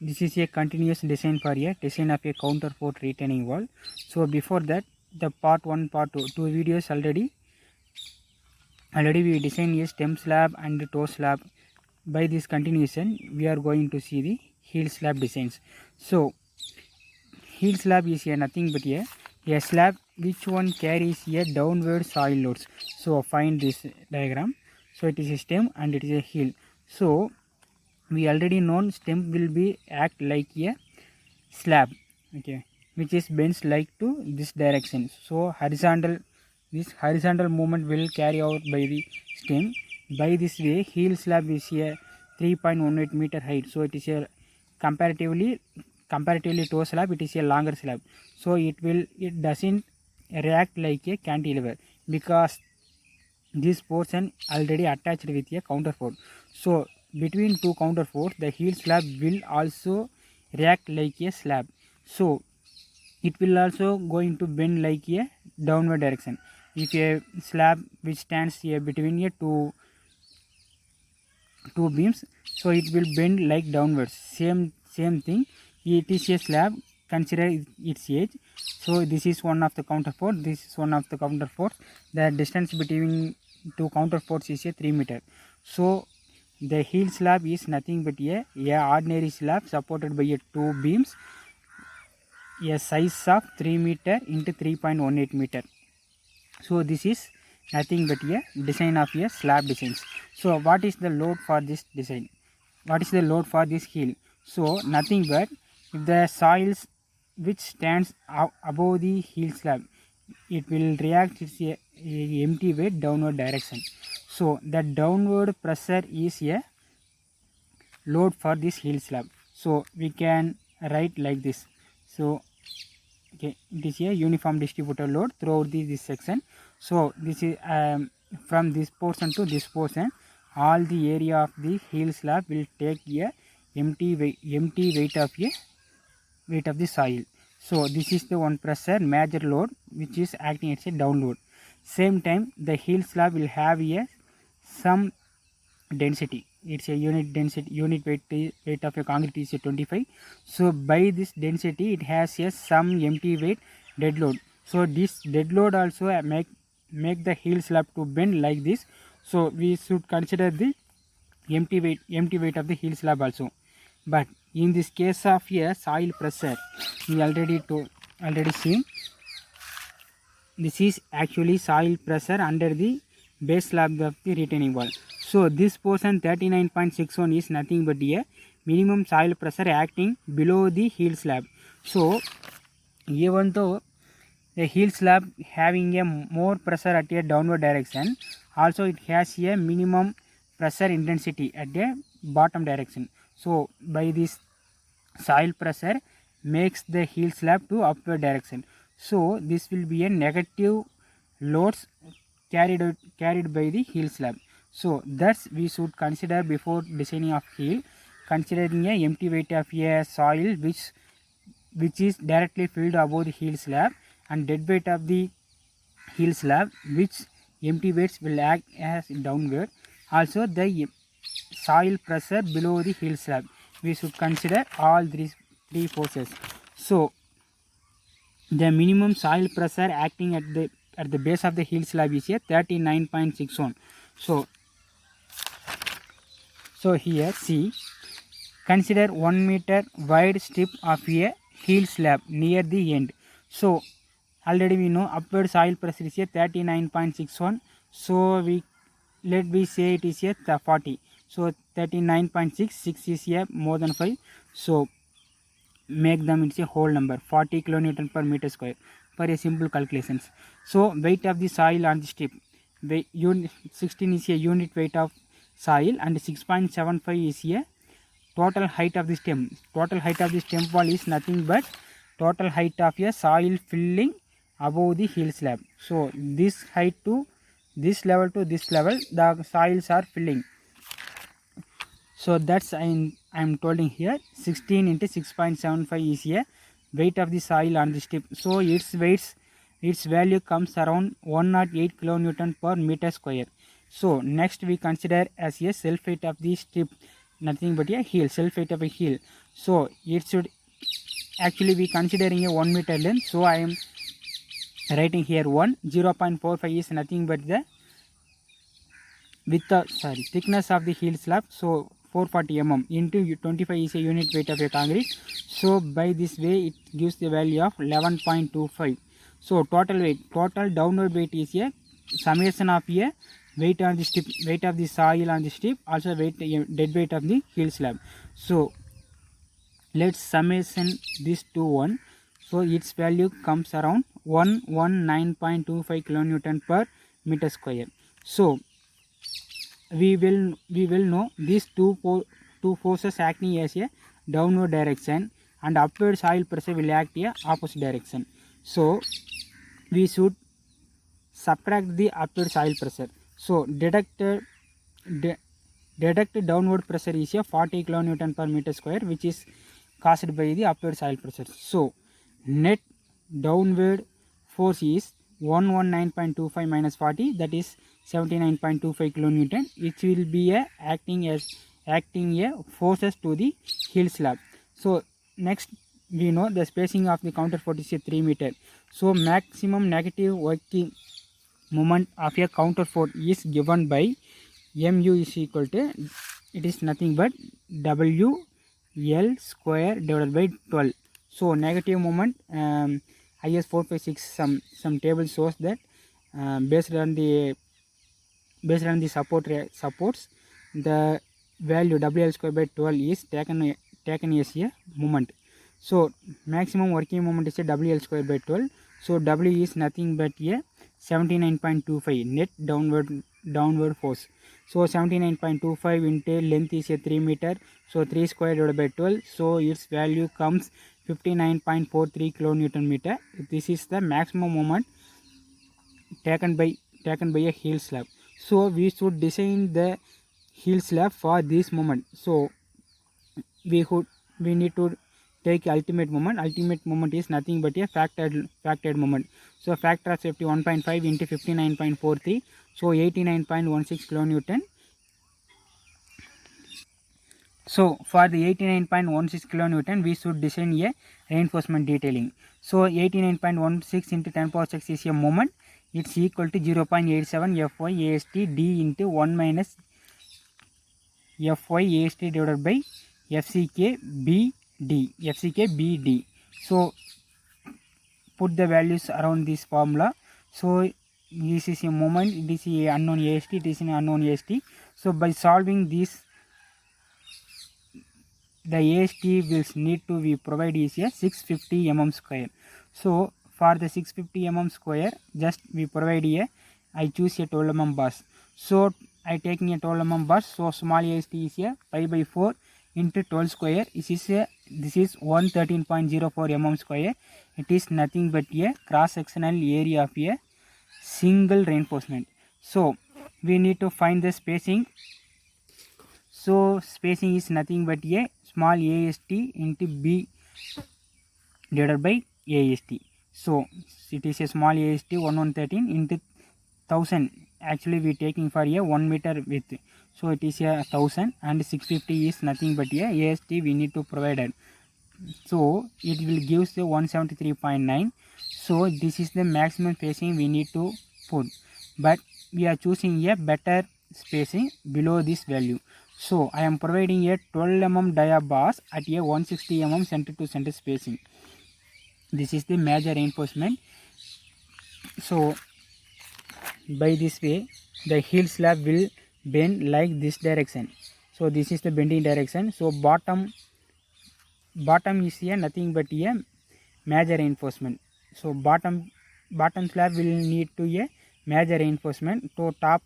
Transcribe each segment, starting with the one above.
this is a continuous design for a design of a counterfort retaining wall. So before that, the part 1, part 2 videos already we designed a stem slab and toe slab. By this continuation, we are going to see the heel slab designs. So heel slab is a nothing but a slab which one carries a downward soil loads. So find this diagram. So it is a stem and it is a heel. So we already known stem will be act like a slab, okay, which is bends like to this direction. So this horizontal movement will carry out by the stem. By this way, heel slab is a 3.18 meter height. So it is a comparatively toe slab, it is a longer slab. So it doesn't react like a cantilever because this portion already attached with a counterfort. So between two counterforts, the heel slab will also react like a slab. So it will also going to bend like a downward direction. If a slab which stands here between a two beams, so it will bend like downwards. Same thing. It is a slab. Consider its edge. So this is one of the counterfort. This is one of the counterforts. The distance between two counterforts is a 3 meter. So the heel slab is nothing but a ordinary slab supported by a two beams, a size of 3 meter into 3.18 meter. So this is nothing but a design of a slab designs. So what is the load for this design? What is the load for this heel? So nothing but if the soils which stands above the heel slab, it will react its a empty weight downward direction. So the downward pressure is a load for this heel slab. So we can write like this. So okay, it is a uniform distributed load throughout this section. So this is from this portion to this portion, all the area of the heel slab will take a empty weight of the soil. So this is the one pressure major load which is acting as a download. Same time the heel slab will have a some density. It's a unit weight of a concrete is a 25. So by this density it has a some empty weight dead load. So this dead load also make the heel slab to bend like this. So we should consider the empty weight of the heel slab also. But in this case of a soil pressure, we already seen, this is actually soil pressure under the base slab of the retaining wall. So this portion 39.61 is nothing but a minimum soil pressure acting below the heel slab. So even though the heel slab having a more pressure at a downward direction, also it has a minimum pressure intensity at the bottom direction. So by this soil pressure makes the heel slab to upward direction. So this will be a negative loads carried by the heel slab. So thus we should consider before designing of heel, considering a empty weight of a soil which is directly filled above the heel slab and dead weight of the heel slab which empty weights will act as downward. Also the soil pressure below the heel slab. We should consider all these three forces. So the minimum soil pressure acting at the base of the heel slab is a 39.61. So here see, consider 1 meter wide strip of a heel slab near the end. So already we know upward soil pressure is a 39.61. So let me say it is a 40. So 39.66 is a more than 5. So make them it's a whole number 40 kilonewton per meter square for a simple calculations. So weight of the soil on the strip, 16 is a unit weight of soil and 6.75 is a total height of the stem. Total height of the stem wall is nothing but total height of a soil filling above the heel slab. So this height to this level the soils are filling. So that's I'm telling here 16 into 6.75 is a weight of the soil on the strip. So its value comes around 108 kilonewton per meter square. So next we consider as a self weight of the strip nothing but a heel, self weight of a heel. So it should actually be considering a 1 meter length. So I am writing here 1. 0.45 is nothing but the thickness of the heel slab. So 440 mm into 25 is a unit weight of a concrete. So by this way it gives the value of 11.25. so total downward weight is a summation of a weight on the strip, weight of the soil on the strip, also dead weight of the heel slab. So let's summation this to 1. So its value comes around 119.25 kilonewton per meter square. So we will know these two forces acting as a downward direction, and upward soil pressure will act a opposite direction. So we should subtract the upward soil pressure. So deduct downward pressure is a 40 kilonewton per meter square, which is caused by the upward soil pressure. So net downward force is 119.25 minus 40, that is 79.25 kilonewton, which will be acting a forces to the heel slab. So next we know the spacing of the counterfort is a 3 meter. So maximum negative working moment of a counterfort is given by mu is equal to, it is nothing but WL square divided by 12. So negative moment, IS 456 some table shows that based on the supports, the value WL square by 12 is taken as a moment. So maximum working moment is a WL square by 12. So W is nothing but a 79.25 net downward force. So 79.25 into length is a 3 meter. So 3 square divided by 12. So its value comes 59.43 kilonewton meter. This is the maximum moment taken by a heel slab. So we should design the heel slab for this moment. So we need to take ultimate moment. Ultimate moment is nothing but a factored moment. So factor of safety 1.5 into 59.43. So 89.16 kilonewton. So for the 89.16 kilonewton, we should design a reinforcement detailing. So 89.16 into 10 power 6 is a moment. It's equal to 0.87 Fy AST D into 1 minus Fy AST divided by FCK BD. So put the values around this formula. So this is a moment, this is a unknown AST, this is an unknown AST. So by solving this, the AST will need to be provided is a 650 mm square. So for the 650 mm square, just we provide a, I choose a 12 mm bars. So I taking a 12 mm bars. So small AST is a pi by 4 into 12 square. This is 113.04 mm square. It is nothing but a cross sectional area of a single reinforcement. So we need to find the spacing. So spacing is nothing but a small AST into B divided by AST. So it is a small AST 1113 into 1000. Actually we taking for a 1 meter width. So it is a 1000, and 650 is nothing but a AST we need to provide it. So it will give the 173.9. So this is the maximum spacing we need to put, but we are choosing a better spacing below this value. So I am providing a 12 mm dia bars at a 160 mm center to center spacing. This is the major reinforcement. So by this way the heel slab will bend like this direction. So this is the bending direction. So bottom is here nothing but a major reinforcement. So bottom slab will need to a major reinforcement. So top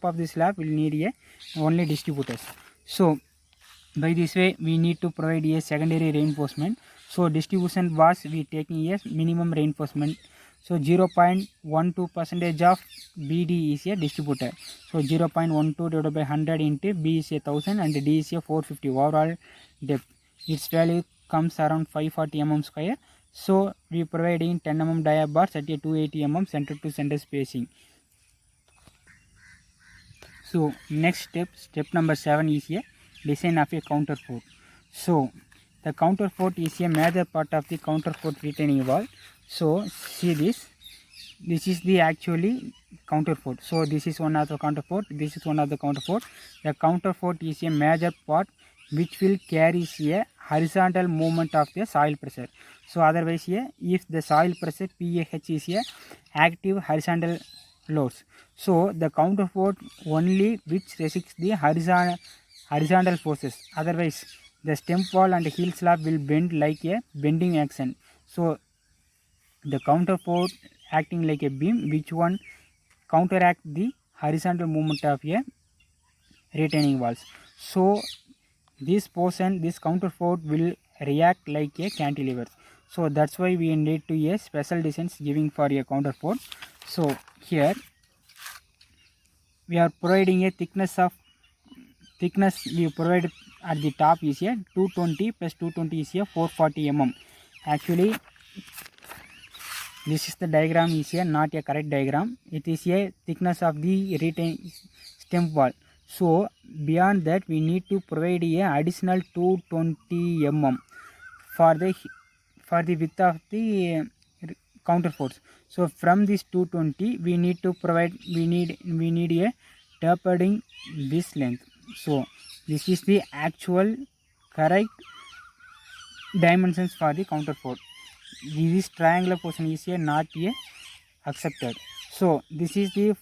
of the slab will need a only distributors. So by this way we need to provide a secondary reinforcement. So distribution bars we taking a minimum reinforcement. So 0.12% of BD is a distributor. So 0.12 divided by 100 into B is a 1000 and D is a 450 overall depth. Its value comes around 540 mm square. So we providing 10 mm dia bars at a 280 mm center to center spacing. So next step number 7 is a design of a counterfort. So the counterfort is a major part of the counterfort retaining wall. So see this is the actually counterfort. So this is one of the counterfort, this is one of the counterfort. The counterfort is a major part which will carry a horizontal movement of the soil pressure. So otherwise if the soil pressure PAH is a active horizontal loads, so the counterfort only which resists the horizontal forces, otherwise the stem wall and heel slab will bend like a bending action. So the counterfort acting like a beam which one counteract the horizontal movement of a retaining walls. So this portion, this counterfort will react like a cantilever. So that's why we need to a special designs giving for a counterfort. So here we are providing a thickness we provide at the top is a 220 plus 220 is a 440 mm. Actually this is the diagram is a not a correct diagram. It is a thickness of the retain stem wall. So beyond that we need to provide a additional 220 mm for the width of the counterforts. So from this 220 we need to provide we need a tapering this length. So this is the actual correct dimensions for the counterfort. This triangular portion is a not a accepted. So this is the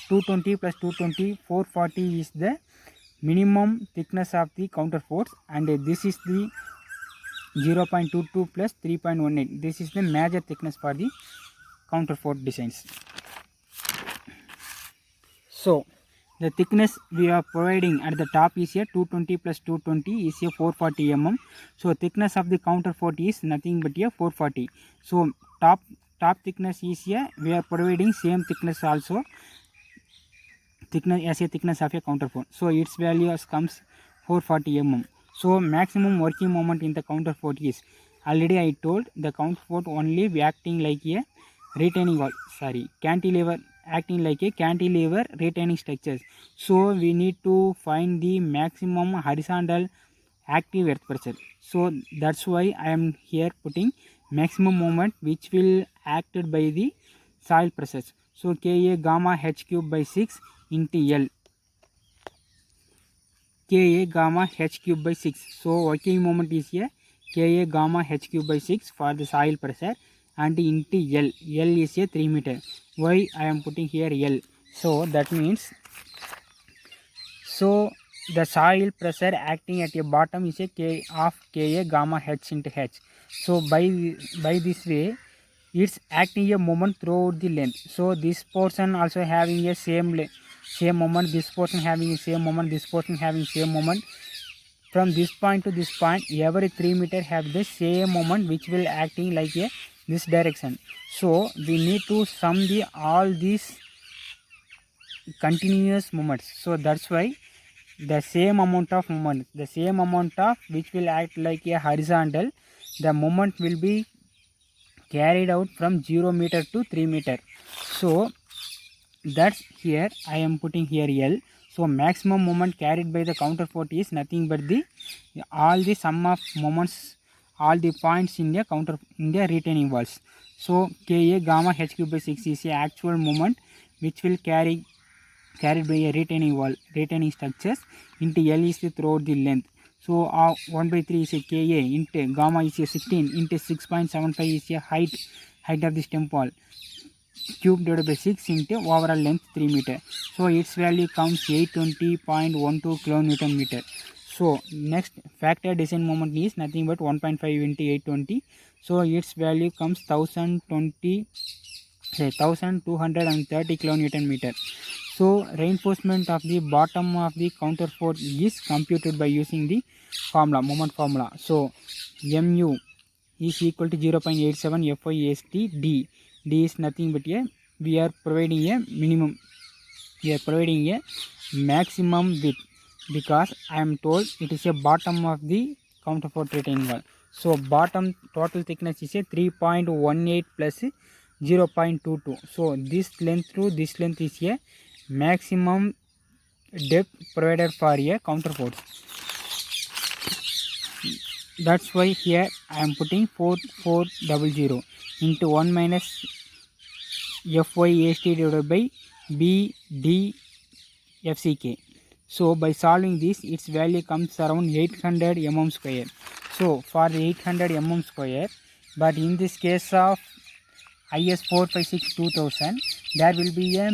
220 plus 220 440 is the minimum thickness of the counterforts, and this is the 0.22 plus 3.18. This is the major thickness for the counterfort designs. So the thickness we are providing at the top is a 220 plus 220 is a 440 mm. So thickness of the counterfort is nothing but a 440. So top thickness is a we are providing same thickness also thickness as a thickness of a counterfort. So its value comes 440 mm. So maximum working moment in the counterfort is, already I told, the counterfort only acting like a retaining wall, cantilever, acting like a cantilever retaining structures. So we need to find the maximum horizontal active earth pressure. So that's why I am here putting maximum moment which will acted by the soil pressures. So Ka gamma h cube by 6 into L. Ka gamma h cube by 6. So working moment is here Ka gamma h cube by 6 for the soil pressure, and into L. L is a 3 meter. Why I am putting here L? So that means, so the soil pressure acting at a bottom is a K of Ka gamma h into h. So by this way it's acting a moment throughout the length. So this portion also having a same moment, this portion having a same moment, this portion having same moment. From this point to this point every 3 meter have the same moment which will acting like a this direction. So we need to sum the all these continuous moments. So that's why the same amount of moment, the same amount of which will act like a horizontal, the moment will be carried out from 0 meter to 3 meter. So that's here I am putting here L. So maximum moment carried by the counterfort is nothing but the all the sum of moments, all the points in the retaining walls. So Ka gamma h cube by 6 is the actual moment which will carried by a retaining wall, retaining structures, into L is the throughout the length. So 1 by 3 is a Ka into gamma is a 16 into 6.75 is a height of the stem wall, cube divided by 6 into overall length 3 meter. So its value comes 820.12 kilonewton meter. So next factor design moment is nothing but 1.5 into 820. So its value comes 1230 kilonewton meter. So reinforcement of the bottom of the counterfort is computed by using the formula, moment formula. So mu is equal to 0.87 FIST D. D is nothing but a, we are providing a minimum, we are providing a maximum width, because I am told it is a bottom of the counterfort retaining wall. So bottom total thickness is a 3.18 plus 0.22. So this length to this length is a maximum depth provided for a counterfort. that's why here I am putting 4400 into 1 minus FYAST divided by BDFCK. So by solving this, its value comes around 800 mm square. So for the 800 mm square, but in this case of IS 456 2000, there will be a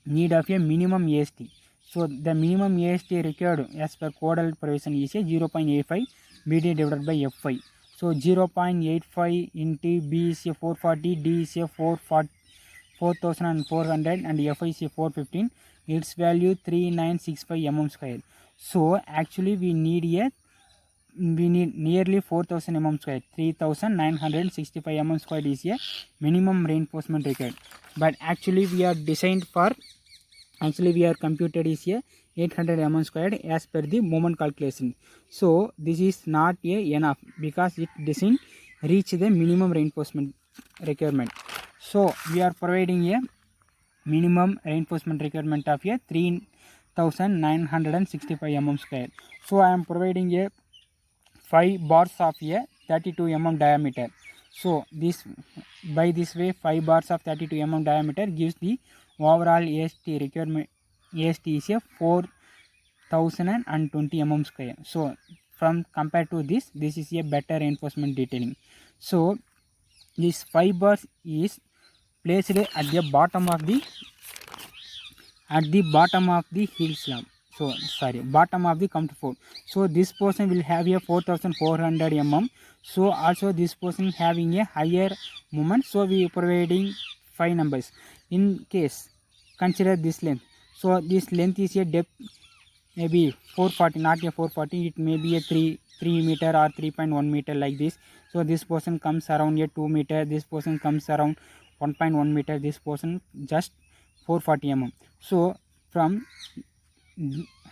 need of a minimum AST. So the minimum AST required as per codal provision is a 0.85 BD divided by F5. So 0.85 into B is a 440, D is a 4400 and F is a 415. Its value 3965 mm square. So actually we need nearly 4000 mm square. 3965 mm square is a minimum reinforcement required. But actually we are computed is a 800 mm squared as per the moment calculation. So this is not enough because it doesn't reach the minimum reinforcement requirement. So we are providing a minimum reinforcement requirement of a 3965 mm square. So I am providing a 5 bars of a 32 mm diameter. So by this way 5 bars of 32 mm diameter gives the overall AST requirement. AST is a 4020 mm square. So from compared to this is a better reinforcement detailing. So this 5 bars is placed at the bottom of the heel slab. So bottom of the counterfort. So this portion will have a 4400 mm. So also this portion having a higher moment. So we are providing 5 numbers. In case consider this length. So this length is a depth maybe 440, not a 440. It may be a 3 meter or 3.1 meter like this. So this portion comes around a 2 meter. This portion comes around 1.1 meter. This portion just 440 mm. So from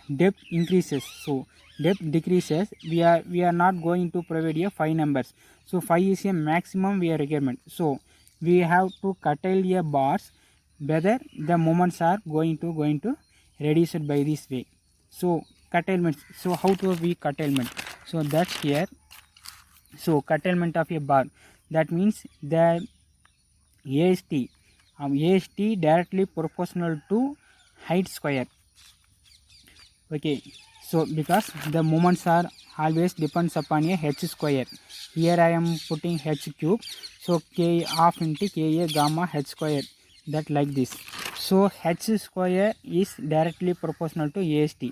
depth increases, so depth decreases, we are not going to provide a 5 numbers. So 5 is a maximum we are requirement. So we have to curtail a bars whether the moments are going to reduce it by this way. So curtailment. So how to we curtailment? So that's here. So curtailment of a bar, that means the AST directly proportional to height square. Okay, so because the moments are always depends upon a h square. Here I am putting h cube. So k half into ka gamma h square, that like this. So h square is directly proportional to AST.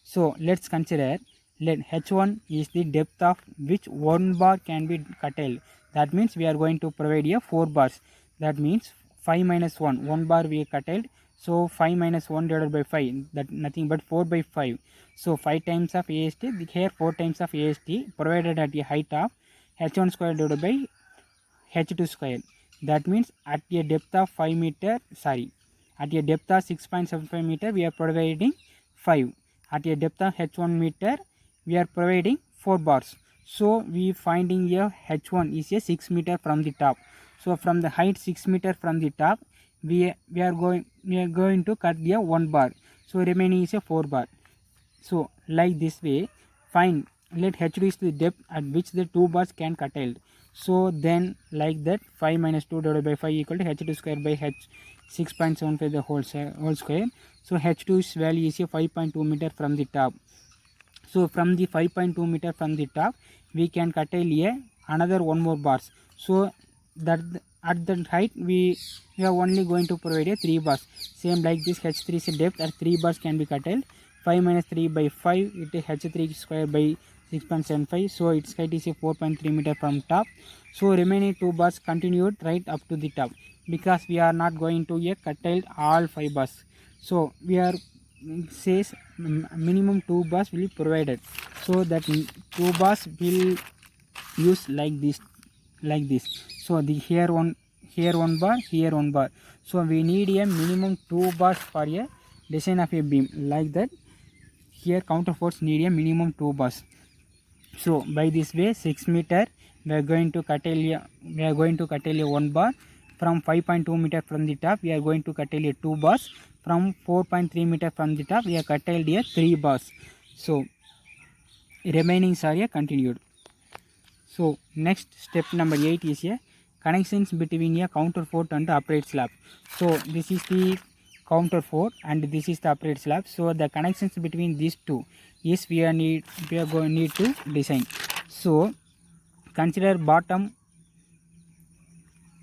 So let's consider, let h1 is the depth of which 1 bar can be curtailed. That means we are going to provide a 4 bars. That means 5 minus 1 bar we curtailed. So 5 minus 1 divided by 5, that nothing but 4 by 5. So 5 times of AST, here 4 times of AST provided at the height of h1 square divided by h2 square. That means at a depth of 5 meter, at a depth of 6.75 meter we are providing 5. At a depth of h1 meter we are providing 4 bars. So we finding a h1 is a 6 meter from the top. So from the height 6 meter from the top, we are going to cut the 1 bar. So remaining is a 4 bar. So like this way, find, let h2 is the depth at which the 2 bars can curtailed. So then like that 5 minus 2 divided by 5 equal to h2 square by h 6.75 the whole square. So h2's value is a 5.2 meter from the top. So from the 5.2 meter from the top, we can curtail another 1 more bars. So that at that height we are only going to provide a 3 bars. Same like this, h3 is a depth at 3 bars can be curtailed. 5 minus 3 by 5, it is h3 square by 6.75. So its height is a 4.3 meter from top. So remaining 2 bars continued right up to the top, because we are not going to curtail all 5 bars. So we are says minimum 2 bars will be provided. So that 2 bars will use like this. So the here one bar, here 1 bar. So we need a minimum 2 bars for a design of a beam like that. Here counterforts need a minimum 2 bars. So by this way 6 meter we are going to curtail a 1 bar. From 5.2 meter from the top we are going to curtail a 2 bars. From 4.3 meter from the top we are curtailed a 3 bars. So remaining are continued. So next step number 8 is a connections between a counter fort and the upright slab. So this is the counter fort and this is the upright slab. So the connections between these two is we are going need to design. So consider bottom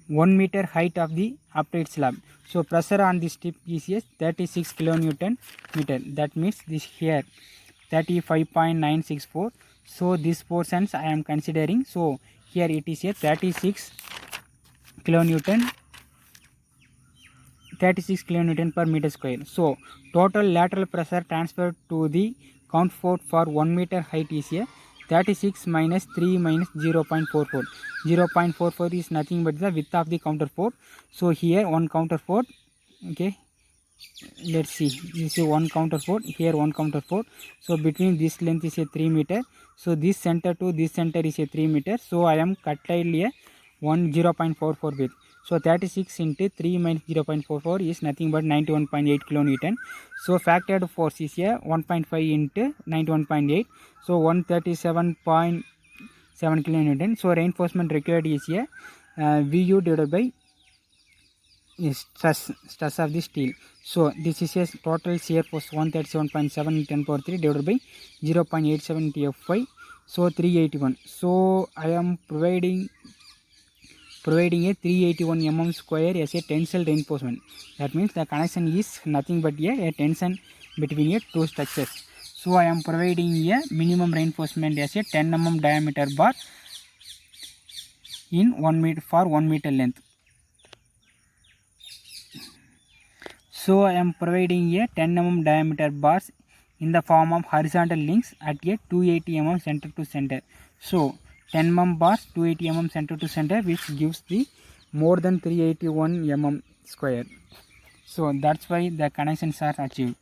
1 meter height of the upright slab. So pressure on this tip is 36 kilonewton meter. That means this here 35.964. So this portions I am considering. So here it is a 36 kilonewton per meter square. So total lateral pressure transferred to the count fort for 1 meter height is a 36 minus 3 minus 0.44. 0.44 is nothing but the width of the counter fort. So here one counter fort. Okay, let's see, this is one counter fort, here one counter fort. So between this length is a 3 meter. So this center to this center is a 3 meter. So I am cut a 0.44 width. So 36 into 3 minus 0.44 is nothing but 91.8 kilonewton. So factored force is a 1.5 into 91.8. So 137.7 kilonewton. So reinforcement required is a VU divided by stress of the steel. So this is a total shear force 137.7 in 10 power 3 divided by 0.87 into F5. So 381. So I am providing a 381 mm square as a tensile reinforcement. That means the connection is nothing but a tension between two structures. So I am providing a minimum reinforcement as a 10 mm diameter bar in 1 meter for 1 meter length. So I am providing a 10 mm diameter bars in the form of horizontal links at a 280 mm center to center. So 10 mm bars 280 mm center to center, which gives the more than 381 mm square. So that's why the connections are achieved.